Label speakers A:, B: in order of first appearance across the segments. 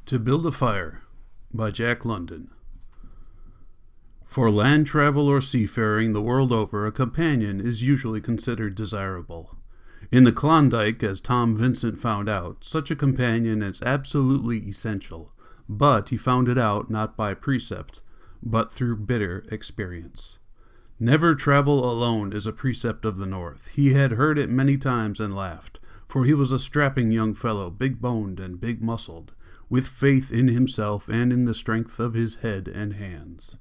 A: To Build a Fire by Jack London. For land travel or seafaring the world over, a companion is usually considered desirable. In the Klondike, as Tom Vincent found out, such a companion is absolutely essential, but he found it out not by precept, but through bitter experience. Never travel alone is a precept of the North. He had heard it many times and laughed, for he was a strapping young fellow, big-boned and big-muscled, with faith in himself and in the strength of his head and hands.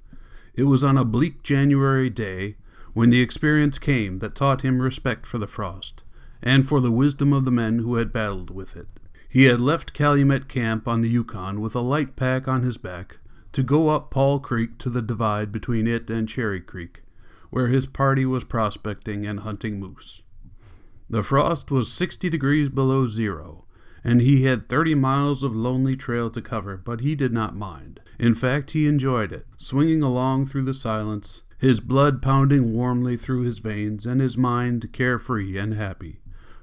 A: It was on a bleak January day when the experience came that taught him respect for the frost, and for the wisdom of the men who had battled with it. He had left Calumet Camp on the Yukon with a light pack on his back to go up Paul Creek to the divide between it and Cherry Creek, where his party was prospecting and hunting moose. The frost was 60 degrees below zero, and he had 30 miles of lonely trail to cover, but he did not mind. In fact, he enjoyed it, swinging along through the silence, his blood pounding warmly through his veins, and his mind carefree and happy.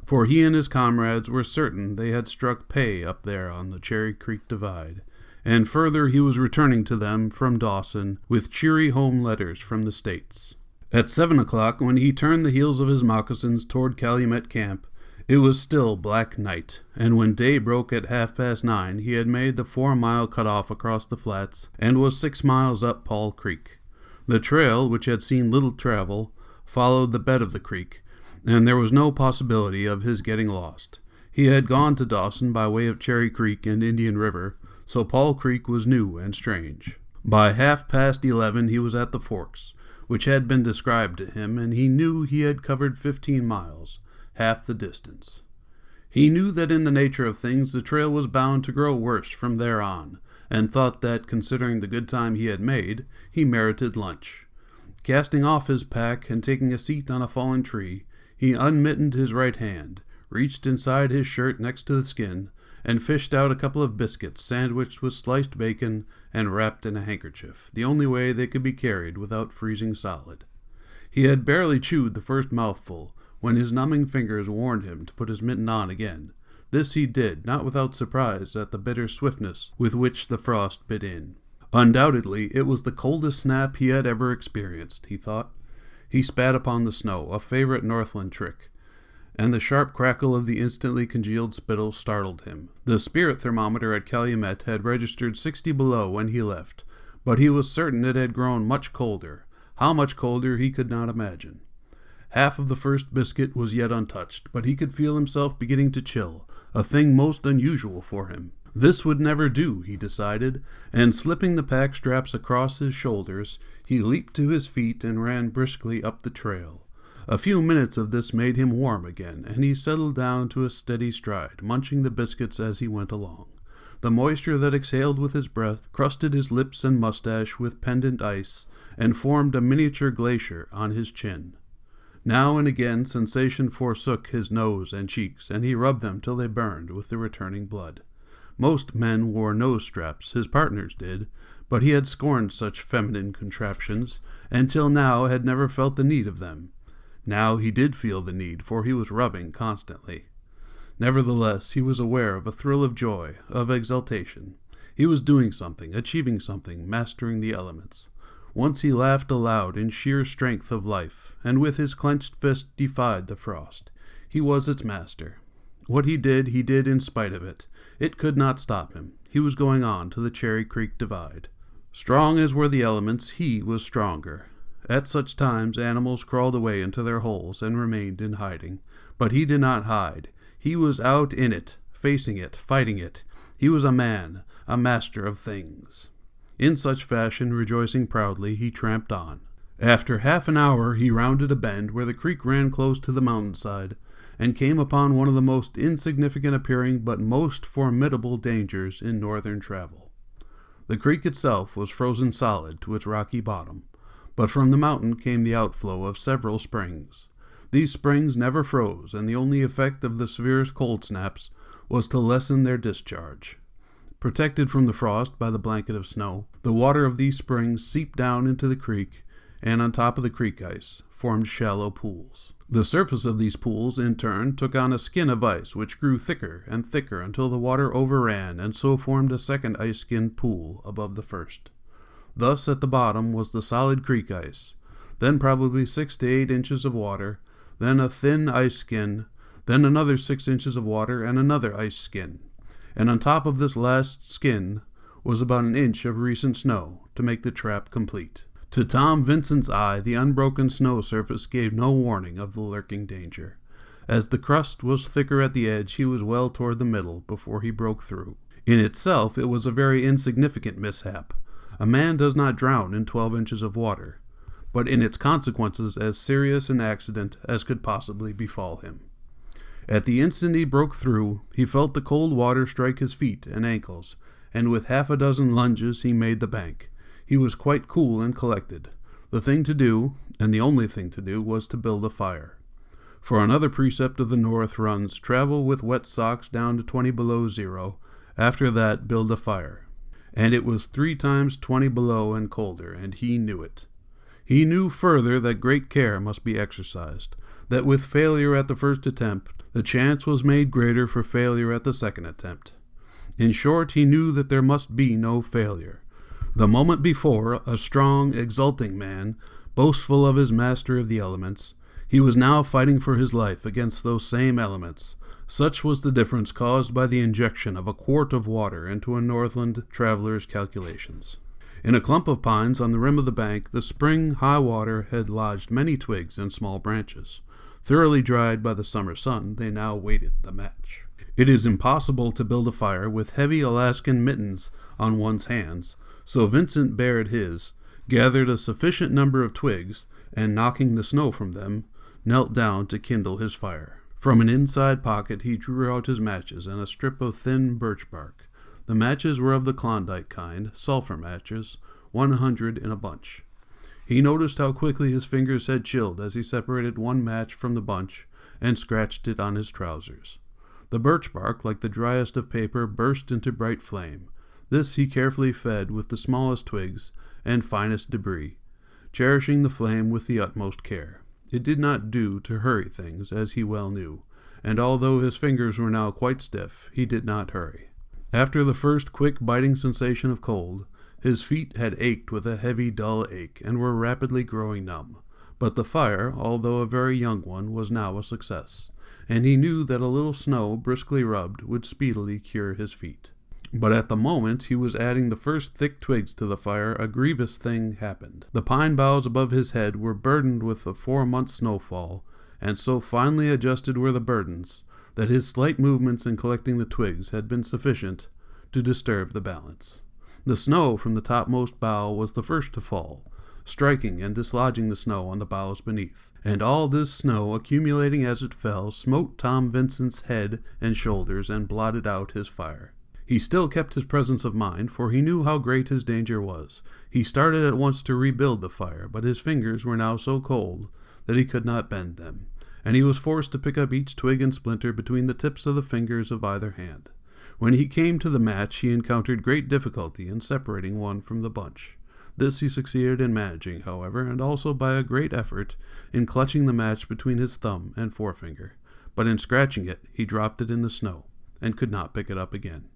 A: For he and his comrades were certain they had struck pay up there on the Cherry Creek Divide, and further he was returning to them from Dawson with cheery home letters from the States. At 7 o'clock, when he turned the heels of his moccasins toward Calumet Camp, it was still black night, and when day broke at 9:30, he had made the 4-mile cut-off across the flats and was 6 miles up Paul Creek. The trail, which had seen little travel, followed the bed of the creek, and there was no possibility of his getting lost. He had gone to Dawson by way of Cherry Creek and Indian River, so Paul Creek was new and strange. By 11:30 he was at the forks, which had been described to him, and he knew he had covered 15 miles. Half the distance. He knew that in the nature of things the trail was bound to grow worse from there on, and thought that, considering the good time he had made, he merited lunch. Casting off his pack and taking a seat on a fallen tree, he unmittened his right hand, reached inside his shirt next to the skin, and fished out a couple of biscuits sandwiched with sliced bacon and wrapped in a handkerchief, the only way they could be carried without freezing solid. He had barely chewed the first mouthful when his numbing fingers warned him to put his mitten on again. This he did, not without surprise at the bitter swiftness with which the frost bit in. Undoubtedly, it was the coldest snap he had ever experienced, he thought. He spat upon the snow, a favorite Northland trick, and the sharp crackle of the instantly congealed spittle startled him. The spirit thermometer at Calumet had registered 60 below when he left, but he was certain it had grown much colder. How much colder he could not imagine. Half of the first biscuit was yet untouched, but he could feel himself beginning to chill, a thing most unusual for him. This would never do, he decided, and slipping the pack straps across his shoulders, he leaped to his feet and ran briskly up the trail. A few minutes of this made him warm again, and he settled down to a steady stride, munching the biscuits as he went along. The moisture that exhaled with his breath crusted his lips and mustache with pendant ice, and formed a miniature glacier on his chin. Now and again sensation forsook his nose and cheeks, and he rubbed them till they burned with the returning blood. Most men wore nose straps, his partners did, but he had scorned such feminine contraptions, and till now had never felt the need of them. Now he did feel the need, for he was rubbing constantly. Nevertheless, he was aware of a thrill of joy, of exultation. He was doing something, achieving something, mastering the elements. Once he laughed aloud in sheer strength of life, and with his clenched fist defied the frost. He was its master. What he did in spite of it. It could not stop him. He was going on to the Cherry Creek Divide. Strong as were the elements, he was stronger. At such times animals crawled away into their holes and remained in hiding. But he did not hide. He was out in it, facing it, fighting it. He was a man, a master of things. In such fashion, rejoicing proudly, he tramped on. After half an hour he rounded a bend where the creek ran close to the mountainside, and came upon one of the most insignificant appearing but most formidable dangers in northern travel. The creek itself was frozen solid to its rocky bottom, but from the mountain came the outflow of several springs. These springs never froze, and the only effect of the severest cold snaps was to lessen their discharge. Protected from the frost by the blanket of snow, the water of these springs seeped down into the creek, and on top of the creek ice formed shallow pools. The surface of these pools, in turn, took on a skin of ice, which grew thicker and thicker until the water overran and so formed a second ice-skinned pool above the first. Thus, at the bottom was the solid creek ice, then probably 6 to 8 inches of water, then a thin ice skin, then another 6 inches of water and another ice skin. And on top of this last skin was about an inch of recent snow to make the trap complete. To Tom Vincent's eye, the unbroken snow surface gave no warning of the lurking danger. As the crust was thicker at the edge, he was well toward the middle before he broke through. In itself, it was a very insignificant mishap. A man does not drown in 12 inches of water, but in its consequences as serious an accident as could possibly befall him. At the instant he broke through, he felt the cold water strike his feet and ankles, and with half a dozen lunges he made the bank. He was quite cool and collected. The thing to do, and the only thing to do, was to build a fire. For another precept of the North runs, travel with wet socks down to 20 below zero. After that, build a fire. And it was 3 times 20 below and colder, and he knew it. He knew further that great care must be exercised, that with failure at the first attempt, the chance was made greater for failure at the second attempt. In short, he knew that there must be no failure. The moment before, a strong, exulting man, boastful of his master of the elements, he was now fighting for his life against those same elements. Such was the difference caused by the injection of a quart of water into a Northland traveler's calculations. In a clump of pines on the rim of the bank, the spring high water had lodged many twigs and small branches. Thoroughly dried by the summer sun, they now waited the match. It is impossible to build a fire with heavy Alaskan mittens on one's hands, so Vincent bared his, gathered a sufficient number of twigs, and knocking the snow from them, knelt down to kindle his fire. From an inside pocket he drew out his matches and a strip of thin birch bark. The matches were of the Klondike kind, sulphur matches, 100 in a bunch. He noticed how quickly his fingers had chilled as he separated one match from the bunch and scratched it on his trousers. The birch bark, like the driest of paper, burst into bright flame. This he carefully fed with the smallest twigs and finest debris, cherishing the flame with the utmost care. It did not do to hurry things, as he well knew, and although his fingers were now quite stiff, he did not hurry. After the first quick biting sensation of cold, his feet had ached with a heavy dull ache, and were rapidly growing numb. But the fire, although a very young one, was now a success, and he knew that a little snow, briskly rubbed, would speedily cure his feet. But at the moment he was adding the first thick twigs to the fire, a grievous thing happened. The pine boughs above his head were burdened with a 4-month snowfall, and so finely adjusted were the burdens, that his slight movements in collecting the twigs had been sufficient to disturb the balance. The snow from the topmost bough was the first to fall, striking and dislodging the snow on the boughs beneath, and all this snow, accumulating as it fell, smote Tom Vincent's head and shoulders and blotted out his fire. He still kept his presence of mind, for he knew how great his danger was. He started at once to rebuild the fire, but his fingers were now so cold that he could not bend them, and he was forced to pick up each twig and splinter between the tips of the fingers of either hand. When he came to the match, he encountered great difficulty in separating one from the bunch. This he succeeded in managing, however, and also by a great effort in clutching the match between his thumb and forefinger. But in scratching it, he dropped it in the snow, and could not pick it up again.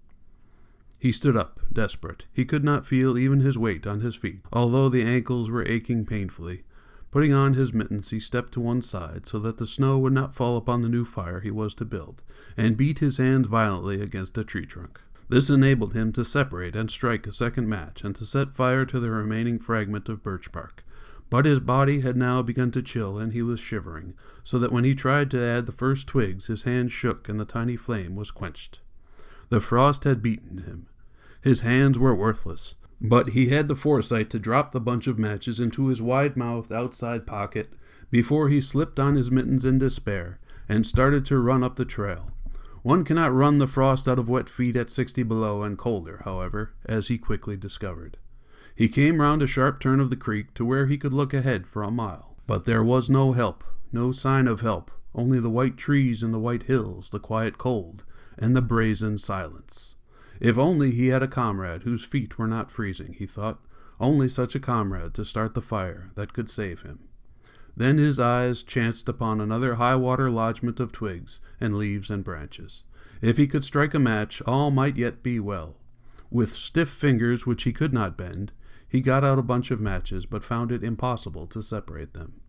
A: He stood up, desperate. He could not feel even his weight on his feet, although the ankles were aching painfully. Putting on his mittens, he stepped to one side so that the snow would not fall upon the new fire he was to build, and beat his hands violently against a tree trunk. This enabled him to separate and strike a second match, and to set fire to the remaining fragment of birch bark. But his body had now begun to chill, and he was shivering, so that when he tried to add the first twigs, his hand shook and the tiny flame was quenched. The frost had beaten him. His hands were worthless, but he had the foresight to drop the bunch of matches into his wide-mouthed outside pocket before he slipped on his mittens in despair and started to run up the trail. One cannot run the frost out of wet feet at 60 below and colder, however, as he quickly discovered. He came round a sharp turn of the creek to where he could look ahead for a mile. But there was no help, no sign of help, only the white trees and the white hills, the quiet cold, and the brazen silence. If only he had a comrade whose feet were not freezing, he thought, only such a comrade to start the fire that could save him. Then his eyes chanced upon another high-water lodgment of twigs and leaves and branches. If he could strike a match, all might yet be well. With stiff fingers which he could not bend, he got out a bunch of matches, but found it impossible to separate them.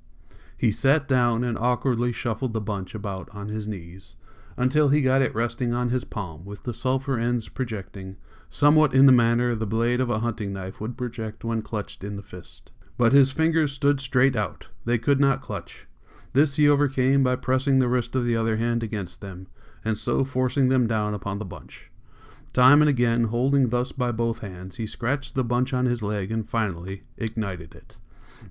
A: He sat down and awkwardly shuffled the bunch about on his knees, until he got it resting on his palm, with the sulphur ends projecting, somewhat in the manner the blade of a hunting knife would project when clutched in the fist. But his fingers stood straight out. They could not clutch. This he overcame by pressing the wrist of the other hand against them, and so forcing them down upon the bunch. Time and again, holding thus by both hands, he scratched the bunch on his leg and finally ignited it.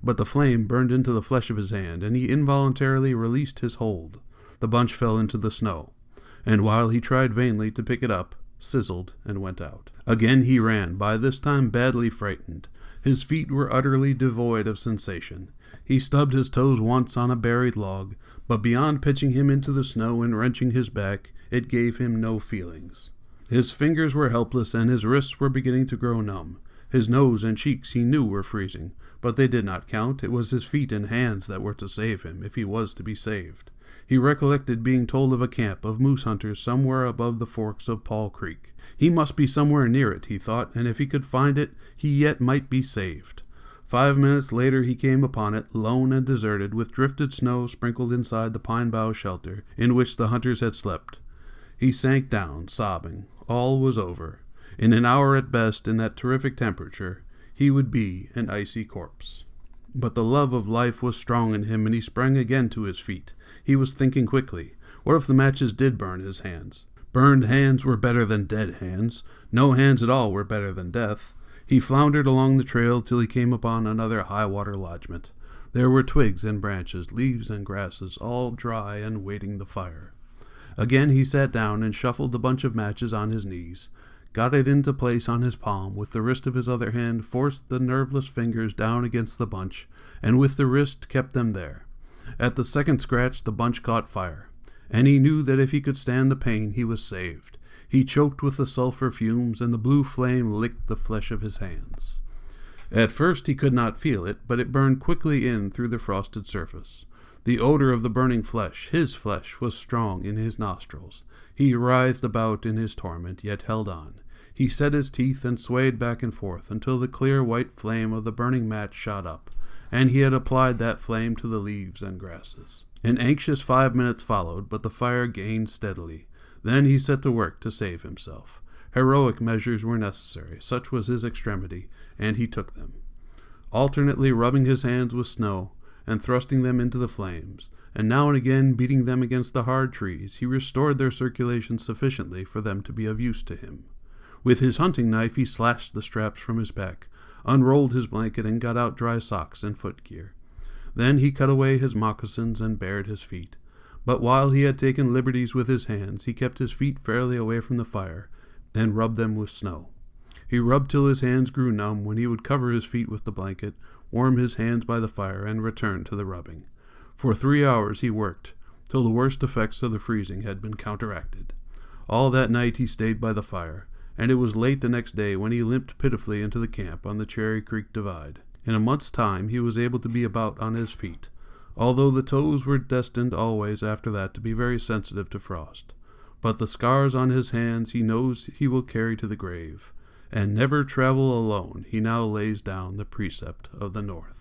A: But the flame burned into the flesh of his hand, and he involuntarily released his hold. The bunch fell into the snow, and while he tried vainly to pick it up, sizzled and went out. Again he ran, by this time badly frightened. His feet were utterly devoid of sensation. He stubbed his toes once on a buried log, but beyond pitching him into the snow and wrenching his back, it gave him no feelings. His fingers were helpless, and his wrists were beginning to grow numb. His nose and cheeks he knew were freezing, but they did not count. It was his feet and hands that were to save him, if he was to be saved. He recollected being told of a camp of moose hunters somewhere above the forks of Paul Creek. He must be somewhere near it, he thought, and if he could find it, he yet might be saved. 5 minutes later he came upon it, lone and deserted, with drifted snow sprinkled inside the pine-bough shelter in which the hunters had slept. He sank down, sobbing. All was over. In an hour at best, in that terrific temperature, he would be an icy corpse. But the love of life was strong in him, and he sprang again to his feet. He was thinking quickly. What if the matches did burn his hands? Burned hands were better than dead hands. No hands at all were better than death. He floundered along the trail till he came upon another high-water lodgment. There were twigs and branches, leaves and grasses, all dry and waiting the fire. Again he sat down and shuffled the bunch of matches on his knees, got it into place on his palm, with the wrist of his other hand forced the nerveless fingers down against the bunch, and with the wrist kept them there. At the second scratch the bunch caught fire, and he knew that if he could stand the pain he was saved. He choked with the sulphur fumes, and the blue flame licked the flesh of his hands. At first he could not feel it, but it burned quickly in through the frosted surface. The odor of the burning flesh, his flesh, was strong in his nostrils. He writhed about in his torment, yet held on. He set his teeth and swayed back and forth until the clear white flame of the burning match shot up, and he had applied that flame to the leaves and grasses. An anxious 5 minutes followed, but the fire gained steadily. Then he set to work to save himself. Heroic measures were necessary, such was his extremity, and he took them. Alternately rubbing his hands with snow, and thrusting them into the flames, and now and again beating them against the hard trees, he restored their circulation sufficiently for them to be of use to him. With his hunting knife he slashed the straps from his back, unrolled his blanket, and got out dry socks and footgear. Then he cut away his moccasins and bared his feet. But while he had taken liberties with his hands, he kept his feet fairly away from the fire, and rubbed them with snow. He rubbed till his hands grew numb, when he would cover his feet with the blanket, warm his hands by the fire, and return to the rubbing. For 3 hours he worked, till the worst effects of the freezing had been counteracted. All that night he stayed by the fire, and it was late the next day when he limped pitifully into the camp on the Cherry Creek Divide. In a month's time he was able to be about on his feet, although the toes were destined always after that to be very sensitive to frost. But the scars on his hands he knows he will carry to the grave, and never travel alone he now lays down the precept of the North.